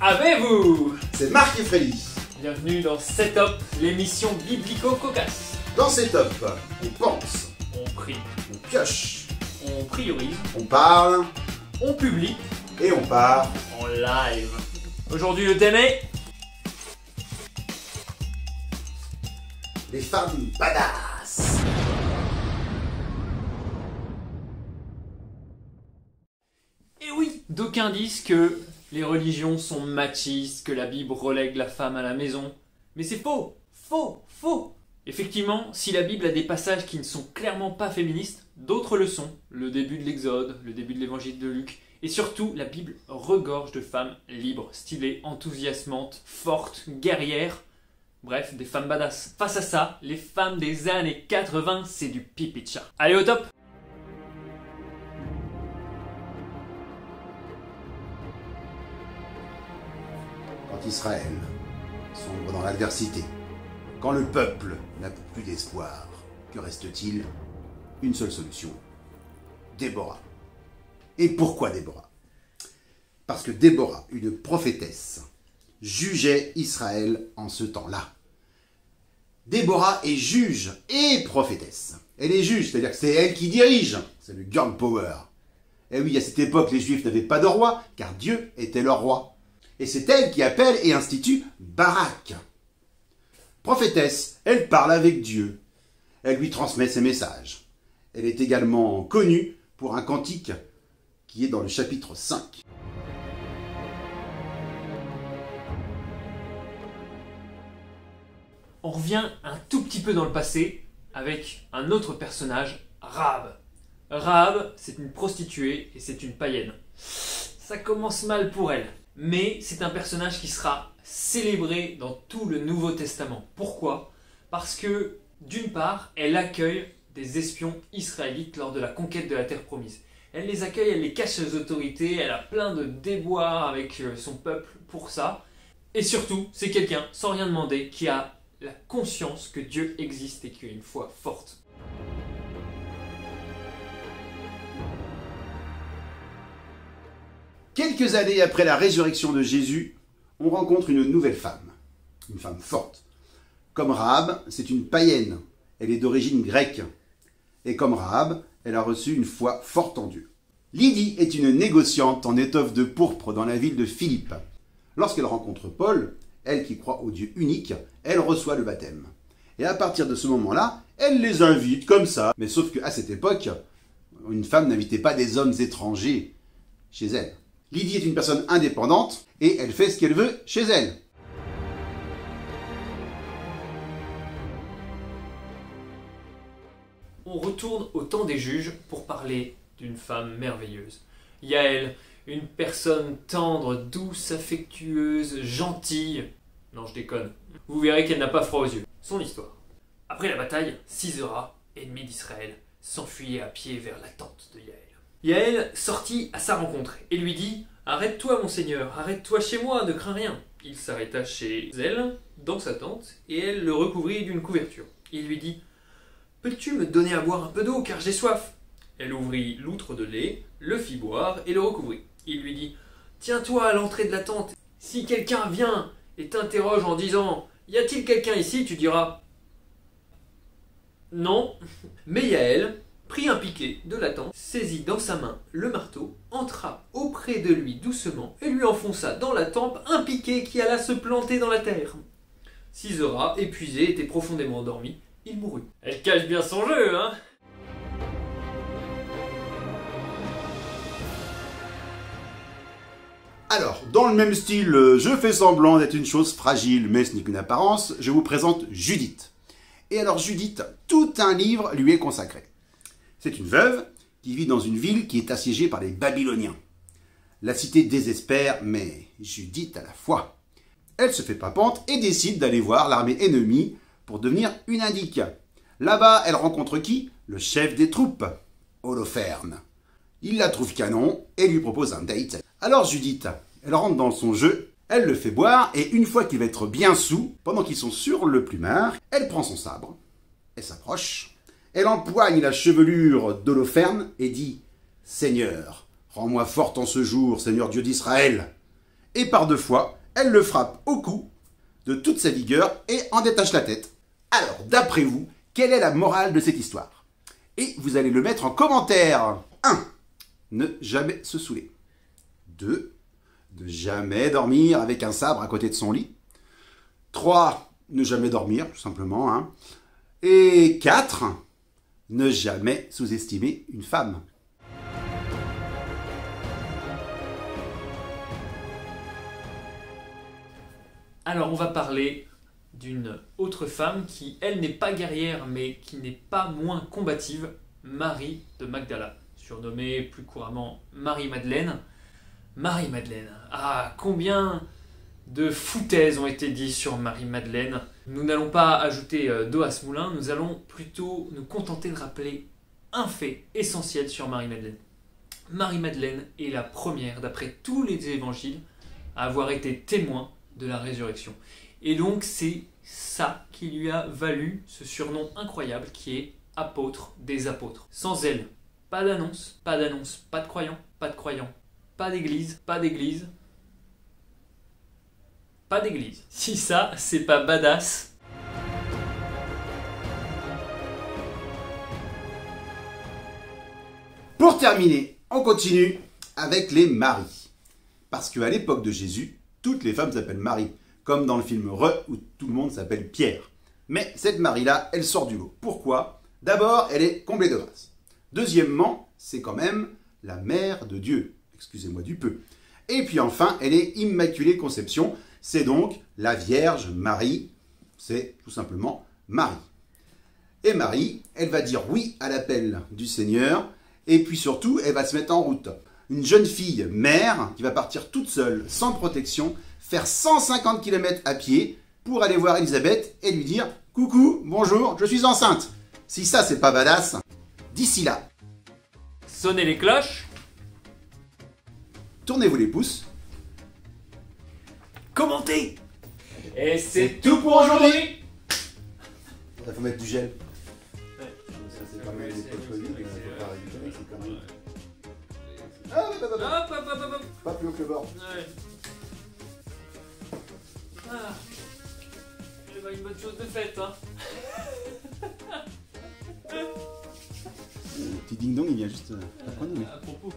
Avez-vous? C'est Marc et Freddy. Bienvenue dans Setup, l'émission biblico-cocasse. Dans Setup, on pense, On prie, on pioche, on priorise, on parle on publie et on part. en live. Aujourd'hui le thème est... Les femmes badass. Et oui, d'aucuns disent que les religions sont machistes, que la Bible relègue la femme à la maison. Mais c'est faux! Faux! Faux! Effectivement, si la Bible a des passages qui ne sont clairement pas féministes, d'autres le sont. Le début de l'Exode, le début de l'évangile de Luc. Et surtout, la Bible regorge de femmes libres, stylées, enthousiasmantes, fortes, guerrières. Bref, des femmes badass. Face à ça, les femmes des années 80, c'est du pipi de chat. Allez au top! Quand Israël sombre dans l'adversité, quand le peuple n'a plus d'espoir, que reste-t-il? Une seule solution. Déborah. Et pourquoi Déborah? Parce que Déborah, une prophétesse, jugeait Israël en ce temps-là. Déborah est juge et prophétesse. Elle est juge, c'est-à-dire que c'est elle qui dirige. C'est le girl power. Et oui, à cette époque, les Juifs n'avaient pas de roi, car Dieu était leur roi. Et c'est elle qui appelle et institue Barak. Prophétesse, elle parle avec Dieu. Elle lui transmet ses messages. Elle est également connue pour un cantique qui est dans le chapitre 5. On revient un tout petit peu dans le passé avec un autre personnage, Rahab. Rahab, c'est une prostituée et c'est une païenne. Ça commence mal pour elle, mais c'est un personnage qui sera célébré dans tout le Nouveau Testament. Pourquoi? Parce que, d'une part, elle accueille des espions israélites lors de la conquête de la terre promise. Elle les accueille, elle les cache aux autorités, elle a plein de déboires avec son peuple pour ça. Et surtout, c'est quelqu'un, sans rien demander, qui a la conscience que Dieu existe et qui a une foi forte. Quelques années après la résurrection de Jésus, on rencontre une nouvelle femme. Une femme forte. Comme Rahab, c'est une païenne. Elle est d'origine grecque. Et comme Rahab, elle a reçu une foi forte en Dieu. Lydie est une négociante en étoffe de pourpre dans la ville de Philippe. Lorsqu'elle rencontre Paul, elle qui croit au Dieu unique, elle reçoit le baptême. Et à partir de ce moment-là, elle les invite comme ça. Mais sauf qu'à cette époque, une femme n'invitait pas des hommes étrangers chez elle. Lydie est une personne indépendante et elle fait ce qu'elle veut chez elle. On retourne au temps des juges pour parler d'une femme merveilleuse. Yaël, une personne tendre, douce, affectueuse, gentille. Non, je déconne. Vous verrez qu'elle n'a pas froid aux yeux. Son histoire. Après la bataille, Sisera, ennemi d'Israël, s'enfuyait à pied vers la tente de Yaël. Yaël sortit à sa rencontre et lui dit « Arrête-toi, mon seigneur, arrête-toi chez moi, ne crains rien. » Il s'arrêta chez elle, dans sa tente, et elle le recouvrit d'une couverture. Il lui dit « Peux-tu me donner à boire un peu d'eau, car j'ai soif ?» Elle ouvrit l'outre de lait, le fit boire et le recouvrit. Il lui dit « Tiens-toi à l'entrée de la tente. Si quelqu'un vient et t'interroge en disant « Y a-t-il quelqu'un ici ?» tu diras « Non. » Mais Yaël prit un piquet de la tente, saisit dans sa main le marteau, entra auprès de lui doucement et lui enfonça dans la tempe un piquet qui alla se planter dans la terre. Sisera, épuisé, était profondément endormi. Il mourut. Elle cache bien son jeu, hein? Alors, dans le même style, je fais semblant d'être une chose fragile, mais ce n'est qu'une apparence, je vous présente Judith. Et alors Judith, tout un livre lui est consacré. C'est une veuve qui vit dans une ville qui est assiégée par les Babyloniens. La cité désespère, mais Judith a la foi. Elle se fait papante et décide d'aller voir l'armée ennemie pour devenir une indique. Là-bas, elle rencontre qui? Le chef des troupes, Holoferne. Il la trouve canon et lui propose un date. Alors Judith, elle rentre dans son jeu, elle le fait boire et une fois qu'il va être bien saoul, pendant qu'ils sont sur le plumard, elle prend son sabre, elle s'approche, elle empoigne la chevelure d'Holoferne et dit « Seigneur, rends-moi forte en ce jour, Seigneur Dieu d'Israël !» et par 2 fois, elle le frappe au cou de toute sa vigueur et en détache la tête. Alors, d'après vous, quelle est la morale de cette histoire? Et vous allez le mettre en commentaire. 1. Ne jamais se saouler. 2. Ne jamais dormir avec un sabre à côté de son lit. 3. Ne jamais dormir, tout simplement. Hein. Et 4. Ne jamais sous-estimer une femme. Alors on va parler d'une autre femme qui, elle, n'est pas guerrière, mais qui n'est pas moins combative, Marie de Magdala, surnommée plus couramment Marie-Madeleine. Marie-Madeleine, ah, combien de foutaises ont été dites sur Marie-Madeleine. Nous n'allons pas ajouter d'eau à ce moulin, nous allons plutôt nous contenter de rappeler un fait essentiel sur Marie-Madeleine. Marie-Madeleine est la première, d'après tous les évangiles, à avoir été témoin de la résurrection. Et donc c'est ça qui lui a valu ce surnom incroyable qui est apôtre des apôtres. Sans elle, pas d'annonce, pas de croyants, pas de croyants, pas d'église, pas d'église, pas d'église. Si ça, c'est pas badass. Pour terminer, on continue avec les maris. Parce qu'à l'époque de Jésus, toutes les femmes s'appellent Marie, comme dans le film Re, où tout le monde s'appelle Pierre. Mais cette Marie-là, elle sort du lot. Pourquoi? D'abord, elle est comblée de grâce. Deuxièmement, c'est quand même la mère de Dieu. Excusez-moi du peu. Et puis enfin, elle est Immaculée Conception. C'est donc la Vierge Marie. C'est tout simplement Marie. Et Marie, elle va dire oui à l'appel du Seigneur. Et puis surtout, elle va se mettre en route. Une jeune fille mère qui va partir toute seule, sans protection, faire 150 km à pied pour aller voir Elisabeth et lui dire « Coucou, bonjour, je suis enceinte ». Si ça, c'est pas badass, d'ici là, Sonnez les cloches. tournez-vous les pouces. Commentez. Et c'est tout pour aujourd'hui. Il faut mettre du gel. Ouais. Ça, c'est quand même des potes Covid, faut pas récupérer, c'est quand même... Hop. Pas plus haut que le bord. Ouais. Ah. Eh ben, une bonne chose de faite, hein. Le petit ding-dong, il vient juste... À propos.